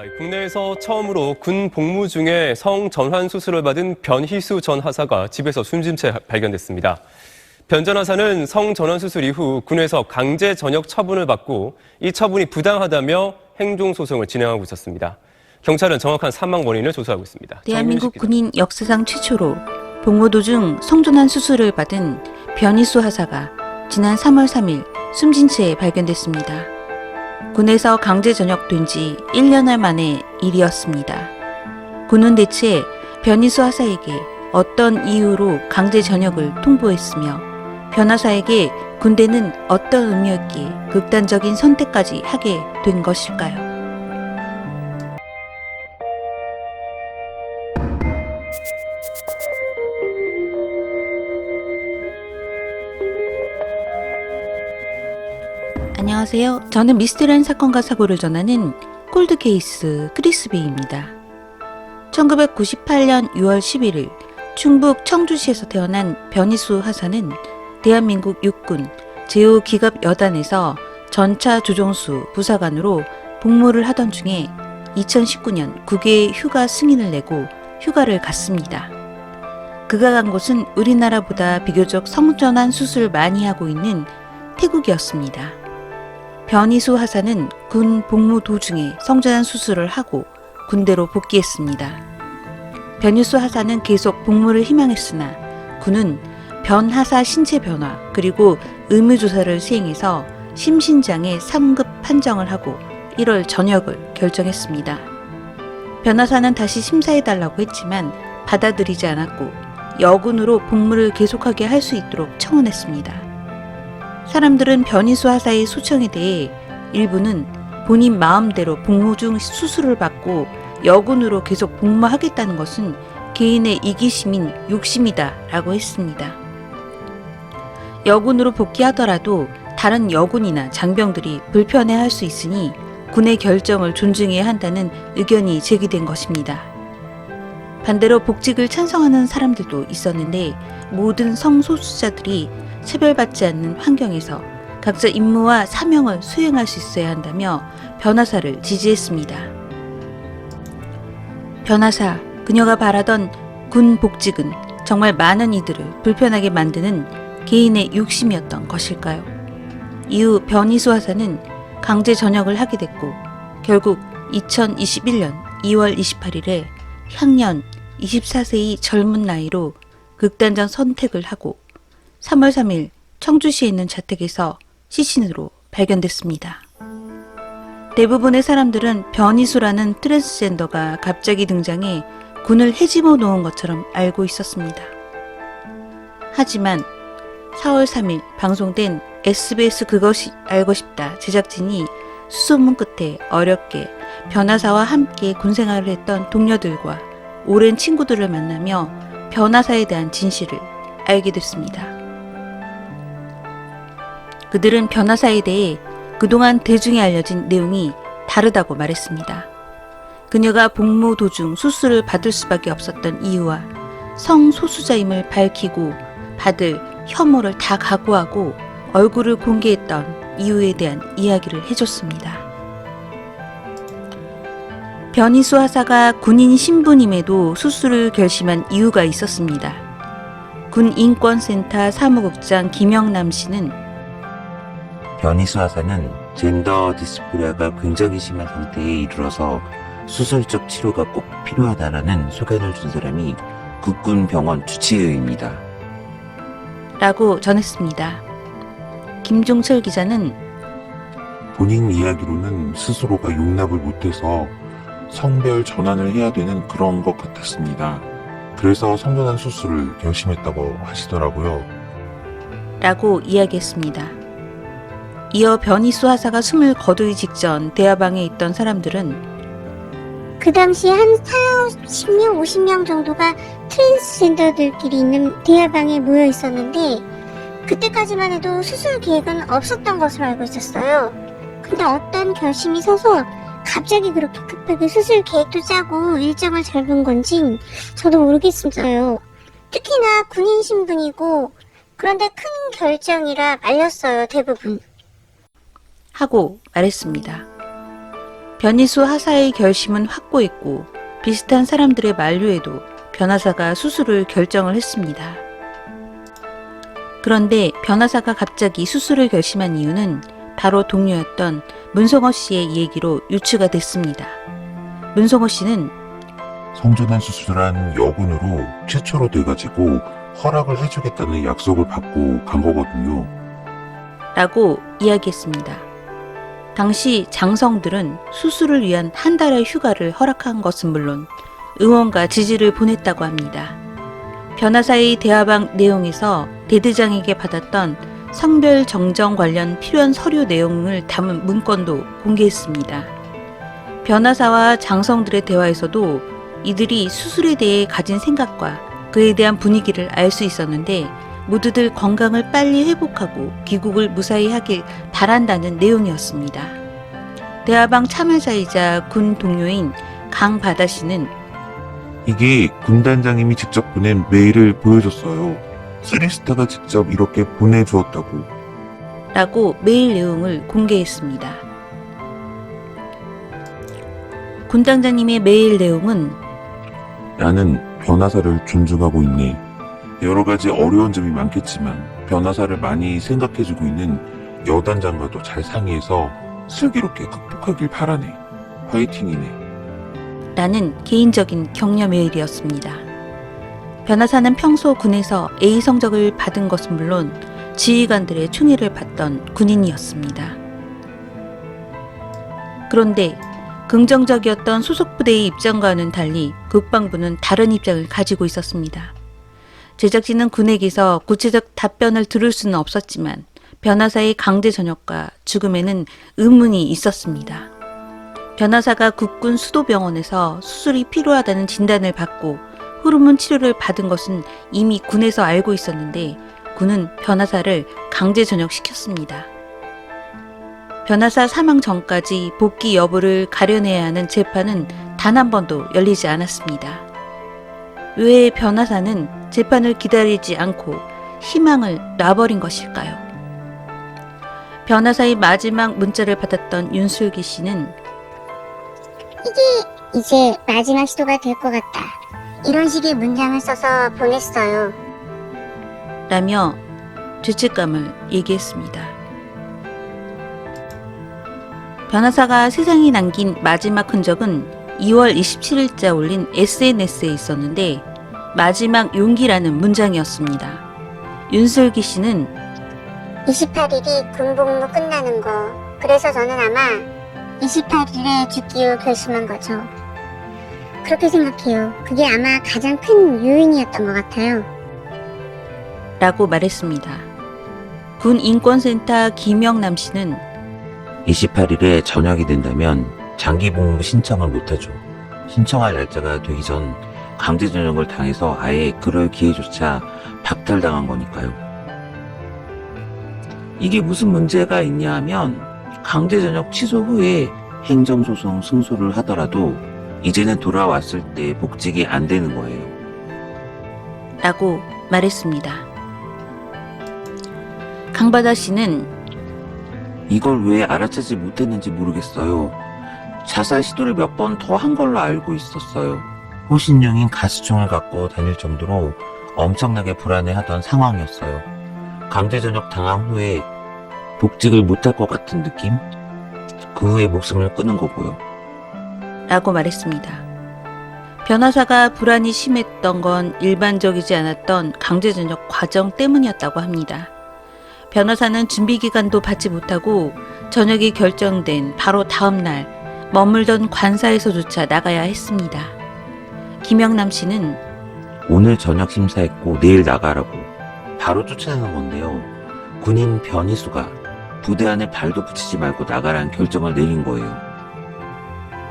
네, 국내에서 처음으로 군 복무 중에 성전환 수술을 받은 변희수 전 하사가 집에서 숨진 채 발견됐습니다. 변 전 하사는 성전환 수술 이후 군에서 강제 전역 처분을 받고 이 처분이 부당하다며 행정소송을 진행하고 있었습니다. 경찰은 정확한 사망 원인을 조사하고 있습니다. 대한민국 군인 역사상 최초로 복무 도중 성전환 수술을 받은 변희수 하사가 지난 3월 3일 숨진 채 발견됐습니다. 군에서 강제 전역된 지 1년여 만의 일이었습니다. 군은 대체 변희수 하사에게 어떤 이유로 강제 전역을 통보했으며 변 하사에게 군대는 어떤 의미였기에 극단적인 선택까지 하게 된 것일까요? 안녕하세요. 저는 미스테리한 사건과 사고를 전하는 콜드케이스 크리스베이입니다. 1998년 6월 11일 충북 청주시에서 태어난 변희수 하사는 대한민국 육군 제5기갑여단에서 전차 조종수 부사관으로 복무를 하던 중에 2019년 국외 휴가 승인을 내고 휴가를 갔습니다. 그가 간 곳은 우리나라보다 비교적 성전환 수술을 많이 하고 있는 태국이었습니다. 변희수 하사는 군 복무 도중에 성전환 수술을 하고 군대로 복귀했습니다. 변희수 하사는 계속 복무를 희망했으나 군은 변 하사 신체 변화 그리고 의무조사를 수행해서 심신장애 3급 판정을 하고 1월 전역을 결정했습니다. 변 하사는 다시 심사해달라고 했지만 받아들이지 않았고 여군으로 복무를 계속하게 할 수 있도록 청원했습니다. 사람들은 변희수 하사의 소청에 대해 일부는 본인 마음대로 복무 중 수술을 받고 여군으로 계속 복무하겠다는 것은 개인의 이기심인 욕심이다 라고 했습니다. 여군으로 복귀하더라도 다른 여군이나 장병들이 불편해할 수 있으니 군의 결정을 존중해야 한다는 의견이 제기된 것입니다. 반대로 복직을 찬성하는 사람들도 있었는데 모든 성소수자들이 차별받지 않는 환경에서 각자 임무와 사명을 수행할 수 있어야 한다며 변 하사를 지지했습니다. 변 하사, 그녀가 바라던 군 복직은 정말 많은 이들을 불편하게 만드는 개인의 욕심이었던 것일까요? 이후 변희수 하사는 강제 전역을 하게 됐고 결국 2021년 2월 28일에 향년 24세의 젊은 나이로 극단적 선택을 하고 3월 3일 청주시에 있는 자택에서 시신으로 발견됐습니다. 대부분의 사람들은 변희수라는 트랜스젠더가 갑자기 등장해 군을 헤집어 놓은 것처럼 알고 있었습니다. 하지만 4월 3일 방송된 SBS 그것이 알고 싶다 제작진이 수소문 끝에 어렵게 변 하사와 함께 군생활을 했던 동료들과 오랜 친구들을 만나며 변 하사에 대한 진실을 알게 됐습니다. 그들은 변 하사에 대해 그동안 대중에 알려진 내용이 다르다고 말했습니다. 그녀가 복무 도중 수술을 받을 수밖에 없었던 이유와 성소수자임을 밝히고 받을 혐오를 다 각오하고 얼굴을 공개했던 이유에 대한 이야기를 해줬습니다. 변희수 하사가 군인 신분임에도 수술을 결심한 이유가 있었습니다. 군인권센터 사무국장 김영남 씨는 변희수 하사는 젠더 디스포리아가 굉장히 심한 상태에 이르러서 수술적 치료가 꼭 필요하다라는 소견을 준 사람이 국군병원 주치의입니다. 라고 전했습니다. 김종철 기자는 본인 이야기로는 스스로가 용납을 못해서 성별 전환을 해야 되는 그런 것 같았습니다. 그래서 성전환 수술을 결심했다고 하시더라고요. 라고 이야기했습니다. 이어 변희수 하사가 숨을 거두기 직전 대화방에 있던 사람들은 그 당시 한 40명, 50명 정도가 트랜스젠더들끼리 있는 대화방에 모여 있었는데 그때까지만 해도 수술 계획은 없었던 것으로 알고 있었어요. 근데 어떤 결심이 서서 갑자기 그렇게 급하게 수술 계획도 짜고 일정을 잡은 건지 저도 모르겠어요. 특히나 군인 신분이고 그런데 큰 결정이라 말렸어요, 대부분. 하고 말했습니다. 변희수 하사의 결심은 확고했고 비슷한 사람들의 만류에도 변하사가 수술을 결정을 했습니다. 그런데 변하사가 갑자기 수술을 결심한 이유는 바로 동료였던 문성호 씨의 얘기로 유추가 됐습니다. 문성호 씨는 성전환 수술한 여군으로 최초로 돼가지고 허락을 해주겠다는 약속을 받고 간 거거든요. 라고 이야기했습니다. 당시 장성들은 수술을 위한 한 달의 휴가를 허락한 것은 물론 응원과 지지를 보냈다고 합니다. 변하사의 대화방 내용에서 대대장에게 받았던 성별 정정 관련 필요한 서류 내용을 담은 문건도 공개했습니다. 변하사와 장성들의 대화에서도 이들이 수술에 대해 가진 생각과 그에 대한 분위기를 알 수 있었는데 모두들 건강을 빨리 회복하고 귀국을 무사히 하길 바란다는 내용이었습니다. 대화방 참여자이자 군 동료인 강바다 씨는 이게 군단장님이 직접 보낸 메일을 보여줬어요. 쓰리스타가 직접 이렇게 보내주었다고. 라고 메일 내용을 공개했습니다. 군단장님의 메일 내용은 나는 변하사를 존중하고 있네. 여러 가지 어려운 점이 많겠지만 변하사를 많이 생각해주고 있는 여단장과도 잘 상의해서 슬기롭게 극복하길 바라네. 화이팅이네. 라는 개인적인 격려 메일이었습니다. 변하사는 평소 군에서 A 성적을 받은 것은 물론 지휘관들의 총애를 받던 군인이었습니다. 그런데 긍정적이었던 소속부대의 입장과는 달리 국방부는 다른 입장을 가지고 있었습니다. 제작진은 군에게서 구체적 답변을 들을 수는 없었지만 변하사의 강제 전역과 죽음에는 의문이 있었습니다. 변하사가 국군 수도병원에서 수술이 필요하다는 진단을 받고 호르몬 치료를 받은 것은 이미 군에서 알고 있었는데 군은 변하사를 강제 전역시켰습니다. 변하사 사망 전까지 복귀 여부를 가려내야 하는 재판은 단 한 번도 열리지 않았습니다. 왜 변하사는 재판을 기다리지 않고 희망을 놔버린 것일까요? 변하사의 마지막 문자를 받았던 윤슬기 씨는 이게 이제 마지막 시도가 될 것 같다. 이런 식의 문장을 써서 보냈어요. 라며 죄책감을 얘기했습니다. 변하사가 세상에 남긴 마지막 흔적은 2월 27일자 올린 SNS에 있었는데 마지막 용기라는 문장이었습니다. 윤슬기 씨는 28일이 군복무 끝나는 거. 그래서 저는 아마 28일에 죽기로 결심한 거죠. 그렇게 생각해요. 그게 아마 가장 큰 요인이었던 것 같아요. 라고 말했습니다. 군 인권센터 김영남 씨는 28일에 전역이 된다면 장기 복무 신청을 못하죠. 신청할 날짜가 되기 전 강제 전역을 당해서 아예 그럴 기회조차 박탈당한 거니까요. 이게 무슨 문제가 있냐 하면 강제 전역 취소 후에 행정소송 승소를 하더라도 이제는 돌아왔을 때 복직이 안 되는 거예요. 라고 말했습니다. 강바다 씨는 이걸 왜 알아채지 못했는지 모르겠어요. 자살 시도를 몇 번 더 한 걸로 알고 있었어요. 호신용인 가스총을 갖고 다닐 정도로 엄청나게 불안해하던 상황이었어요. 강제 전역 당한 후에 복직을 못할 것 같은 느낌? 그 후에 목숨을 끊은 거고요. 라고 말했습니다. 변호사가 불안이 심했던 건 일반적이지 않았던 강제 전역 과정 때문이었다고 합니다. 변호사는 준비기간도 받지 못하고 전역이 결정된 바로 다음 날 머물던 관사에서조차 나가야 했습니다. 김영남 씨는 오늘 저녁 심사했고 내일 나가라고 바로 쫓아내는 건데요. 군인 변희수가 부대 안에 발도 붙이지 말고 나가라는 결정을 내린 거예요.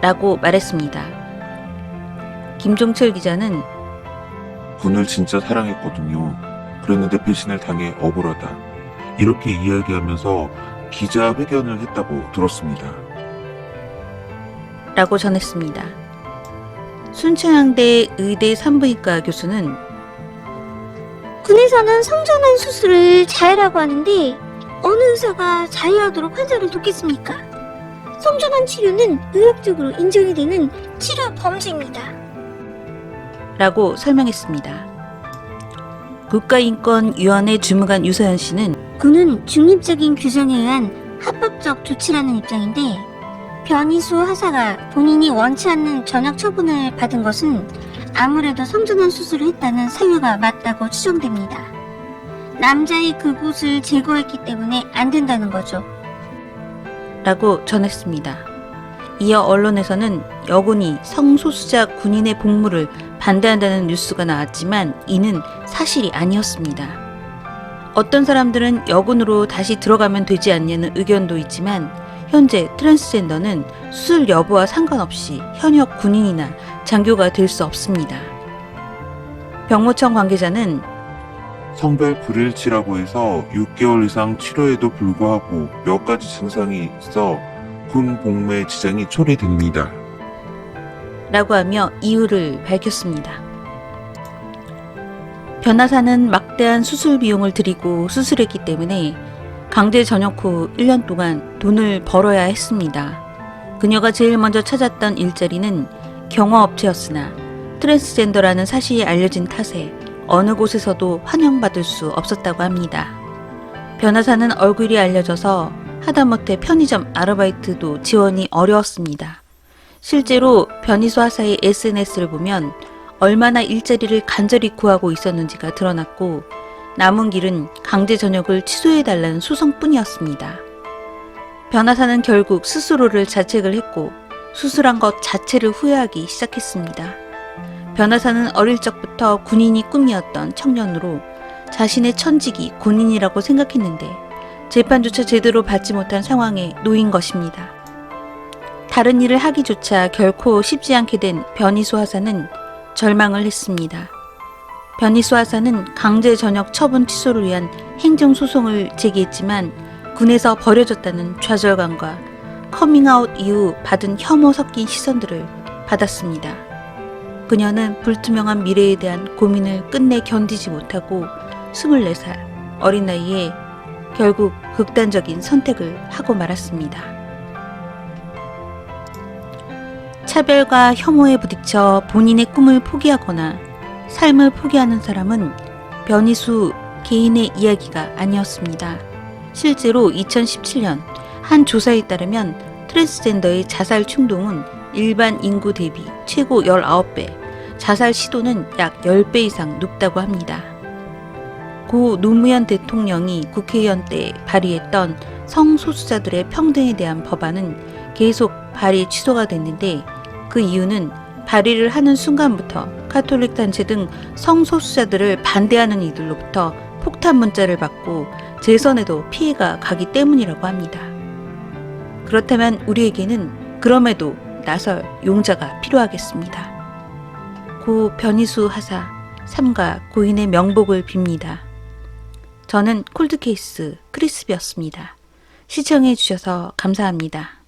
라고 말했습니다. 김종철 기자는 군을 진짜 사랑했거든요. 그랬는데 배신을 당해 억울하다. 이렇게 이야기하면서 기자회견을 했다고 들었습니다. 라고 전했습니다. 순천향대 의대 산부인과 교수는 군에서는 성전환 수술을 자해라고 하는데 어느 의사가 자해하도록 환자를 돕겠습니까? 성전환 치료는 의학적으로 인정이 되는 치료 범죄입니다. 라고 설명했습니다. 국가인권위원회 주무관 유서연 씨는 군은 중립적인 규정에 의한 합법적 조치라는 입장인데 변희수 하사가 본인이 원치 않는 전역 처분을 받은 것은 아무래도 성전환 수술을 했다는 사유가 맞다고 추정됩니다. 남자의 그곳을 제거했기 때문에 안 된다는 거죠. 라고 전했습니다. 이어 언론에서는 여군이 성소수자 군인의 복무를 반대한다는 뉴스가 나왔지만 이는 사실이 아니었습니다. 어떤 사람들은 여군으로 다시 들어가면 되지 않냐는 의견도 있지만 현재 트랜스젠더는 수술 여부와 상관없이 현역 군인이나 장교가 될 수 없습니다. 병무청 관계자는 성별 불일치라고 해서 6개월 이상 치료에도 불구하고 몇 가지 증상이 있어 군 복무에 지장이 초래됩니다. 라고 하며 이유를 밝혔습니다. 변호사는 막대한 수술 비용을 들이고 수술했기 때문에 강제 전역 후 1년 동안 돈을 벌어야 했습니다. 그녀가 제일 먼저 찾았던 일자리는 경호업체였으나 트랜스젠더라는 사실이 알려진 탓에 어느 곳에서도 환영받을 수 없었다고 합니다. 변호사는 얼굴이 알려져서 하다못해 편의점 아르바이트도 지원이 어려웠습니다. 실제로 변희수 하사의 SNS를 보면 얼마나 일자리를 간절히 구하고 있었는지가 드러났고 남은 길은 강제 전역을 취소해달라는 수성뿐이었습니다. 변호사는 결국 스스로를 자책을 했고 수술한 것 자체를 후회하기 시작했습니다. 변호사는 어릴 적부터 군인이 꿈이었던 청년으로 자신의 천직이 군인이라고 생각했는데 재판조차 제대로 받지 못한 상황에 놓인 것입니다. 다른 일을 하기조차 결코 쉽지 않게 된 변희수 하사는 절망을 했습니다. 변희수 하사는 강제 전역 처분 취소를 위한 행정소송을 제기했지만 군에서 버려졌다는 좌절감과 커밍아웃 이후 받은 혐오 섞인 시선들을 받았습니다. 그녀는 불투명한 미래에 대한 고민을 끝내 견디지 못하고 24살 어린 나이에 결국 극단적인 선택을 하고 말았습니다. 차별과 혐오에 부딪혀 본인의 꿈을 포기하거나 삶을 포기하는 사람은 변희수 개인의 이야기가 아니었습니다. 실제로 2017년 한 조사에 따르면 트랜스젠더의 자살 충동은 일반 인구 대비 최고 19배, 자살 시도는 약 10배 이상 높다고 합니다. 고 노무현 대통령이 국회의원 때 발의했던 성소수자들의 평등에 대한 법안은 계속 발의 취소가 됐는데 그 이유는 발의를 하는 순간부터 가톨릭 단체 등 성소수자들을 반대하는 이들로부터 폭탄 문자를 받고 재선에도 피해가 가기 때문이라고 합니다. 그렇다면 우리에게는 그럼에도 나설 용자가 필요하겠습니다. 고 변희수 하사 삼가 고인의 명복을 빕니다. 저는 콜드케이스 크리스비였습니다. 시청해 주셔서 감사합니다.